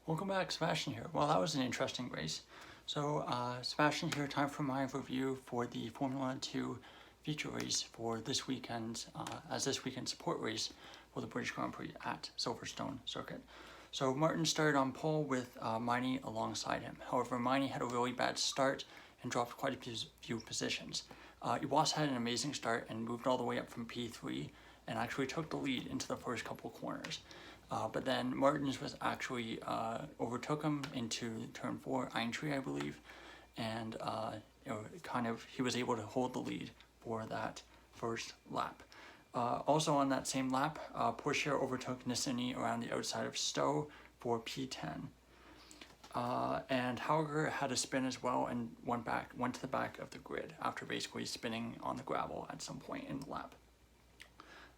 Welcome back, Sebastian here. Well, that was an interesting race. So, Sebastian here, time for my review for the Formula 2 feature race for this weekend, as this weekend support race for the British Grand Prix at Silverstone Circuit. So, Martin started on pole with Miney alongside him. However, Miney had a really bad start and dropped quite a few positions. Iwasa had an amazing start and moved all the way up from P3 and actually took the lead into the first couple corners. But then Martins was actually overtook him into turn 4, Aintree, I believe, and he was able to hold the lead for that first lap. Also on that same lap, Pourchaire overtook Nissany around the outside of Stowe for P10. And Hauger had a spin as well and went to the back of the grid after basically spinning on the gravel at some point in the lap.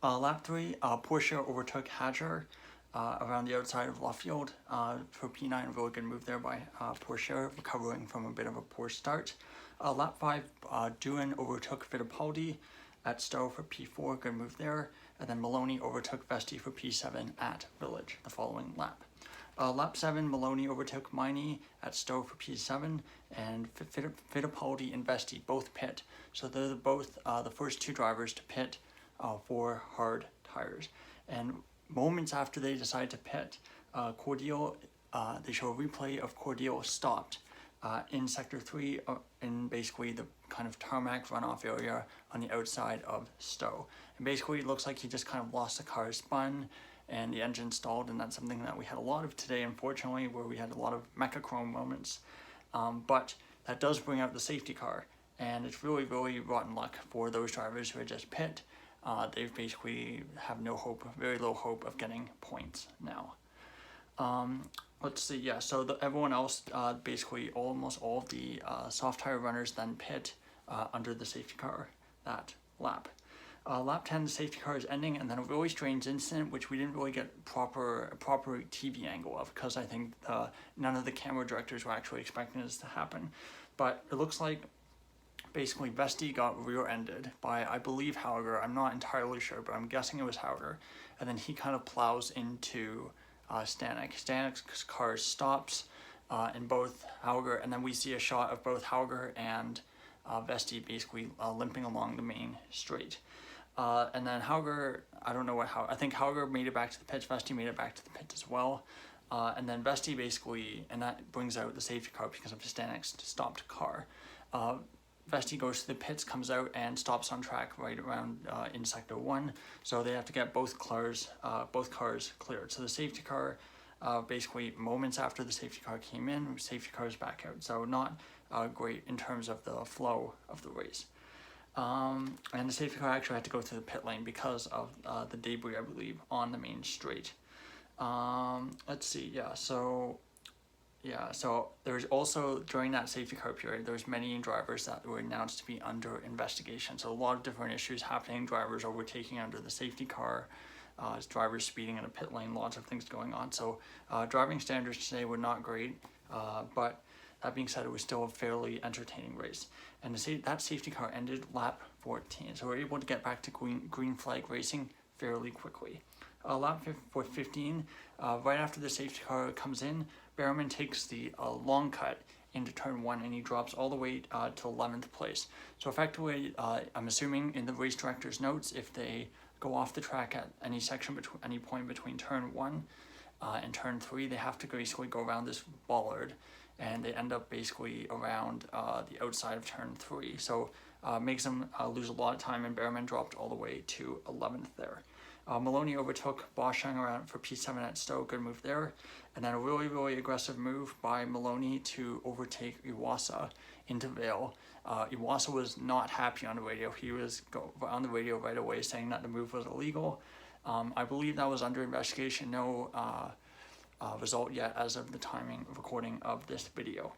Lap 3, Pourchaire overtook Hadjar around the outside of Luffield for P9. Really good move there by Pourchaire, recovering from a bit of a poor start. Lap 5, Doohan overtook Fittipaldi at Stowe for P4, good move there. And then Maloney overtook Vesti for P7 at Village the following lap. Lap 7, Maloney overtook Miney at Stowe for P7, and Fittipaldi and Vesti both pit. So they're both the first two drivers to pit for hard tires. And moments after they decide to pit, Cordial, they show a replay of Cordial stopped in Sector 3 in basically the kind of tarmac runoff area on the outside of Stowe. And basically it looks like he just kind of lost the car's spun and the engine stalled, and that's something that we had a lot of today, unfortunately, where we had a lot of Mechachrome moments. But that does bring out the safety car, and it's really, really rotten luck for those drivers who are just pit. They basically have no hope, very low hope of getting points now. Let's see, yeah, so everyone else, basically almost all of the soft tire runners then pit under the safety car that lap. Lap 10, the safety car is ending, and then a really strange incident, which we didn't really get proper TV angle of, because I think none of the camera directors were actually expecting this to happen. But it looks like basically Vesti got rear-ended by, I believe, Hauger. I'm not entirely sure, but I'm guessing it was Hauger. And then he kind of plows into Stanek. Stanek's car stops in both Hauger, and then we see a shot of both Hauger and Vesti basically limping along the main straight. And then Hauger, I don't know what I think Hauger made it back to the pits, Vesti made it back to the pits as well. And then Vesti basically, and that brings out the safety car because of Stanek's stopped car. Vesti goes to the pits, comes out, and stops on track right around in Sector 1. So they have to get both cars cleared. So the safety car, basically moments after the safety car came in, safety car is back out. So not great in terms of the flow of the race. And the safety car actually had to go through the pit lane because of the debris, I believe, on the main straight. Let's see, so there's also, during that safety car period, there's many drivers that were announced to be under investigation. So a lot of different issues happening, drivers overtaking under the safety car, drivers speeding in a pit lane, lots of things going on. So driving standards today were not great, but that being said, it was still a fairly entertaining race. And that safety car ended lap 14, so we're able to get back to green flag racing fairly quickly. Lap 15, right after the safety car comes in, Behrman takes the long cut into turn 1, and he drops all the way to 11th place. So effectively, I'm assuming in the race director's notes, if they go off the track at any section, any point between turn 1 and turn 3, they have to basically go around this bollard, and they end up basically around the outside of turn 3. So makes them lose a lot of time, and Behrman dropped all the way to 11th there. Maloney overtook Boschung around for P7 at Stowe, good move there. And then a really, really aggressive move by Maloney to overtake Iwasa into Vale. Iwasa was not happy on the radio. He was on the radio right away saying that the move was illegal. I believe that was under investigation. No result yet as of the timing of recording of this video.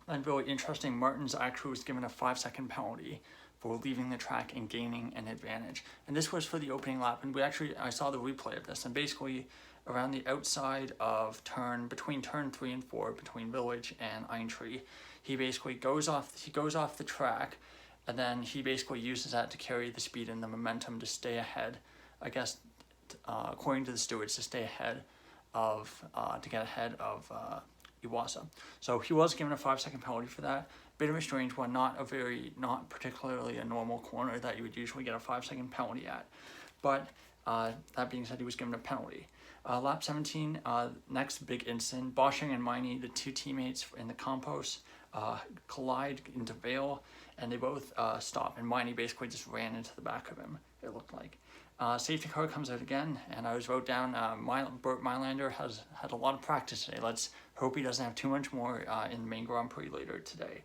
And really interesting, Martins actually was given a 5-second penalty for leaving the track and gaining an advantage. And this was for the opening lap, and I saw the replay of this, and basically around the outside of between turn 3 and 4, between Village and Aintree, he basically goes off the track, and then he basically uses that to carry the speed and the momentum to stay ahead, I guess, according to the stewards, to stay ahead to get ahead of Iwasa. So he was given a 5-second penalty for that. Bit of a strange one, not particularly a normal corner that you would usually get a 5-second penalty at. But that being said, he was given a penalty. Lap 17, next big incident, Boschung and Meini, the two teammates in the compost, collide into Vale, and they both stop, and Meini basically just ran into the back of him, it looked like. Safety car comes out again, and I wrote down Bert Mailander has had a lot of practice today. Let's hope he doesn't have too much more in the main Grand Prix later today.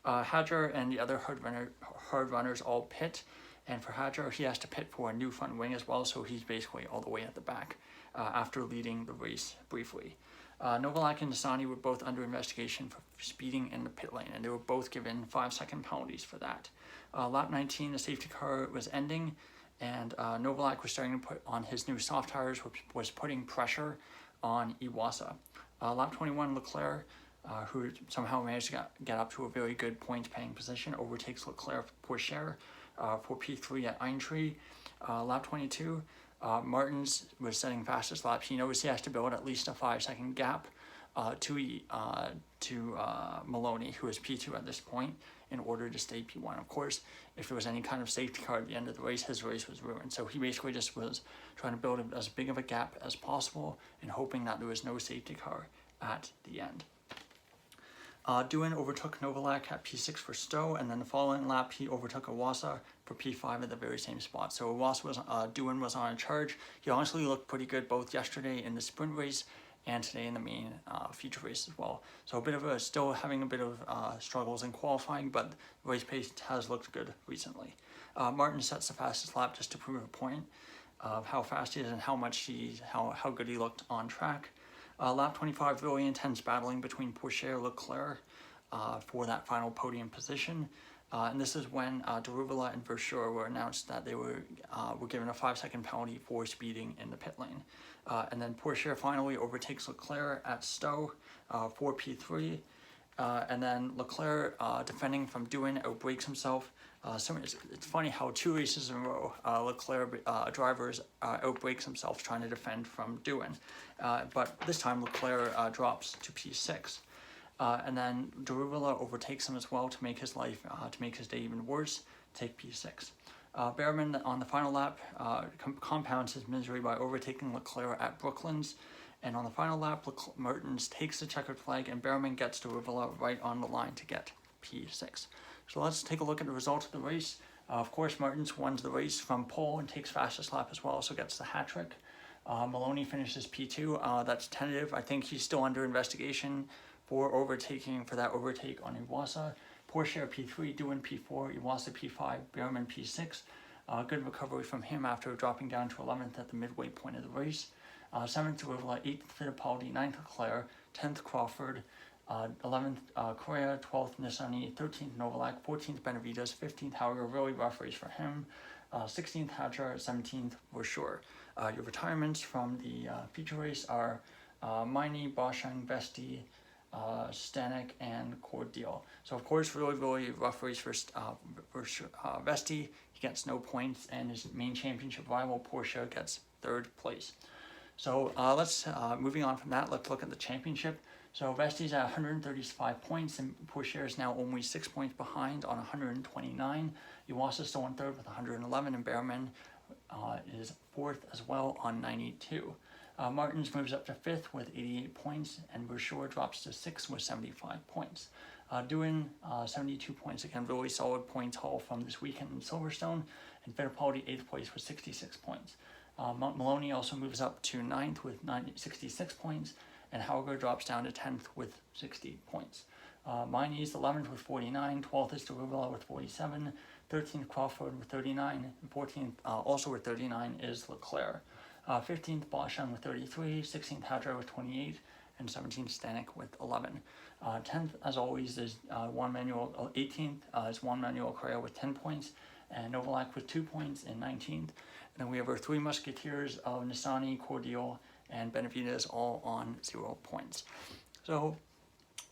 Hadjar and the other hard runners all pit, and for Hadjar, he has to pit for a new front wing as well, so he's basically all the way at the back after leading the race briefly. Novalak and Nissany were both under investigation for speeding in the pit lane, and they were both given 5-second penalties for that. Lap 19, the safety car was ending, and Novalak was starting to put on his new soft tires, which was putting pressure on Iwasa. Lap 21, Leclerc, who somehow managed to get up to a very good point-paying position, overtakes Leclerc Pourchaire for P3 at Aintree. Lap 22, Martins was setting fastest laps. He knows he has to build at least a 5-second gap to Maloney, who is P2 at this point, in order to stay P1. Of course, if there was any kind of safety car at the end of the race, his race was ruined. So he basically just was trying to build as big of a gap as possible and hoping that there was no safety car at the end. Doohan overtook Novalak at P6 for Stowe, and then the following lap he overtook Iwasa for P5 at the very same spot. So Doohan was on a charge. He honestly looked pretty good both yesterday in the sprint race and today in the main feature race as well. So still having a bit of struggles in qualifying, but race pace has looked good recently. Martin sets the fastest lap just to prove a point of how fast he is and how good he looked on track. Lap 25, really intense battling between Pourchaire and Leclerc for that final podium position. And this is when Daruvala and Verschoor were announced that they were given a 5-second penalty for speeding in the pit lane. And then Pourchaire finally overtakes Leclerc at Stowe for P3. And then Leclerc, defending from Doohan, outbrakes himself. It's funny how 2 races in a row, Leclerc drivers outbrakes himself trying to defend from Doohan. But this time Leclerc drops to P6. And then Daruvala overtakes him as well to make his day even worse, take P6. Behrman on the final lap compounds his misery by overtaking Leclerc at Brooklands. And on the final lap, Martins takes the checkered flag, and Behrman gets Daruvala right on the line to get P6. So let's take a look at the results of the race. Of course, Martins wins the race from pole and takes fastest lap as well, so gets the hat trick. Maloney finishes P2. That's tentative. I think he's still under investigation for that overtake on Iwasa. Pourchaire P3, Doohan P4, Iwasa P5, Behrman P6. Good recovery from him after dropping down to 11th at the midway point of the race. 7th Daruvala, 8th Fittipaldi, 9th Leclerc, 10th Crawford, 11th Correa, 12th Nissany, 13th Novalak, 14th Benavides, 15th Hauger, really rough race for him, 16th Hadjar, 17th Verschoor. Your retirements from the feature race are Meini, Boschung, Vesti, Stanek, and Cordial. So of course, really rough race for Vesti. He gets no points, and his main championship rival Porsche gets 3rd place. So let's moving on from that, let's look at the championship. So Vesti's at 135 points, and Pourchaire is now only 6 points behind on 129. Iwasa still in 3rd with 111, and Behrman is 4th as well on 92. Martins moves up to 5th with 88 points, and Verschoor drops to 6th with 75 points. Doohan, 72 points, again, really solid points haul from this weekend in Silverstone, and Fittipaldi 8th place with 66 points. Maloney also moves up to 9th with 66 points, and Hauger drops down to 10th with 60 points. Meini is 11th with 49, 12th is Daruvala with 47, 13th Crawford with 39, and 14th also with 39 is Leclerc. 15th Boschung with 33, 16th Hadjar with 28, and 17th Stanek with 11. 10th, as always, is 18th is Juan Manuel Correa with 10 points, and Novalak with 2 points in 19th. And then we have our 3 musketeers of Nissany, Cordial, and Benavides all on 0 points. So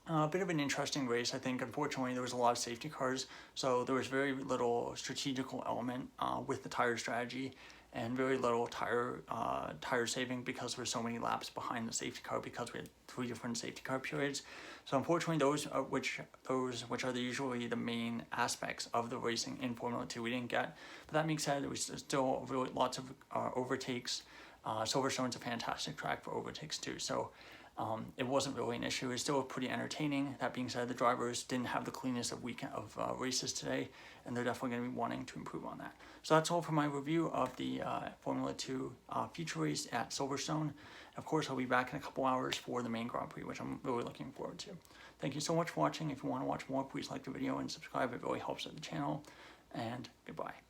a bit of an interesting race, I think. Unfortunately, there was a lot of safety cars, so there was very little strategical element with the tire strategy, and very little tire saving because there were so many laps behind the safety car because we had 3 different safety car periods. So unfortunately, those which are usually the main aspects of the racing in Formula 2 we didn't get. But that being said, there was still really lots of overtakes. Silverstone's a fantastic track for overtakes too, so it wasn't really an issue. It was still pretty entertaining. That being said, the drivers didn't have the cleanest of races today, and they're definitely going to be wanting to improve on that. So that's all for my review of the Formula 2 feature race at Silverstone. Of course, I'll be back in a couple hours for the main Grand Prix, which I'm really looking forward to. Thank you so much for watching. If you want to watch more, please like the video and subscribe. It really helps out the channel. And goodbye.